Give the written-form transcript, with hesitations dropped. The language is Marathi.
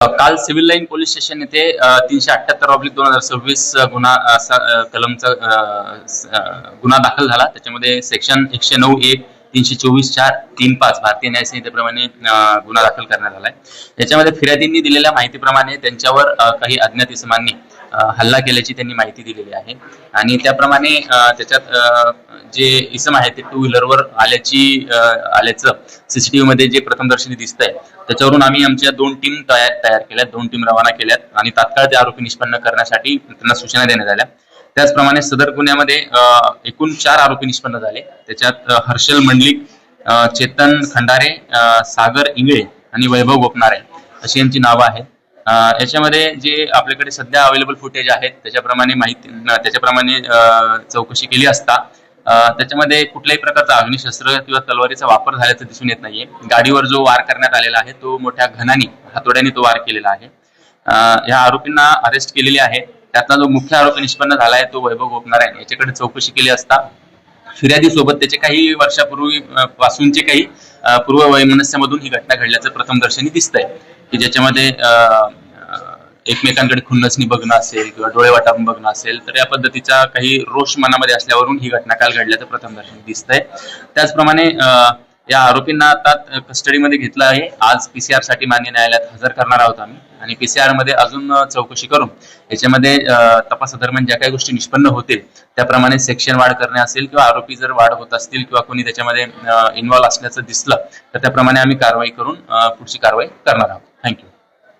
काल सिव्हिल लाईन पोलीस स्टेशन येथे 378/2026 कलमचा गुन्हा दाखल झाला। त्याच्यामध्ये सेक्शन 109(1), 324(4), 3(5) भारतीय न्याय संहितेप्रमाणे गुन्हा दाखल करण्यात आलाय। याच्यामध्ये फिर्यादींनी दिलेल्या माहितीप्रमाणे त्यांच्यावर काही अज्ञात इसमांनी हल्ला केल्याची त्यांनी माहिती दिलेली आहे आणि त्याप्रमाणे त्याच्यात जे इसम आहे ते 2 व्हीलरवर आल्याचं सीसीटीव्ही मध्ये जे प्रथमदर्शनी दिसतंय त्याच्यावरून आम्ही आमच्या 2 टीम तयार केल्यात, 2 टीम रवाना केल्यात आणि तात्काळ ते आरोपी निष्पन्न करण्यासाठी त्यांना सूचना देण्यात आल्या। त्याचप्रमाणे सदर गुन्ह्यामध्ये एकूण 4 आरोपी निष्पन्न झाले। त्याच्यात हर्षल मंडलिक, चेतन खंडारे, सागर इंगळे आणि वैभव गोपनारे अशी यांची नावं आहेत। याच्यामध्ये जे आपल्याकडे सध्या अवेलेबल फुटेज आहेत त्याच्याप्रमाणे चौकशी केली असता त्याच्यामध्ये कुठल्याही प्रकारचा अग्निशस्त्र किंवा तलवारीचा वापर झाल्याचं दिसून येत नाहीये। गाडीवर जो वार करण्यात आलेला आहे तो मोठ्या घनानी हातोड्याने तो वार केलेला आहे। या आरोपींना अरेस्ट केलेले आहे। त्यातला जो मुख्य आरोपी निष्पन्न झाला आहे तो वैभव गोपनारे आहे। याच्याकडे चौकशी केली असता फिर्यादी सोबत त्याचे काही वर्षापूर्वी पासूनचे काही पूर्व वैमनस्यामधून ही घटना घडल्याचं प्रथमदर्शनी दिसतंय की ज्याच्यामध्ये एकमेकांकडे खुन्नसनी बघणं असेल किंवा डोळे वाटावून बघणं असेल तर या पद्धतीचा काही रोष मनामध्ये असल्यावरून ही घटना काल घडल्याचं प्रथमदर्शनी दिसतंय। त्याचप्रमाणे या आरोपींना आता कस्टडीमध्ये घेतलं आहे। आज PCR साठी मान्य न्यायालयात हजर करणार आहोत आम्ही आणि PCR मध्ये अजून चौकशी करून याच्यामध्ये तपासादरम्यान ज्या काही गोष्टी निष्पन्न होतील त्याप्रमाणे सेक्शन वाढ करणे असेल किंवा आरोपी जर वाढ होत असतील किंवा कोणी त्याच्यामध्ये इन्व्हॉल्व असल्याचं दिसलं तर त्याप्रमाणे आम्ही कारवाई करून पुढची कारवाई करणार आहोत।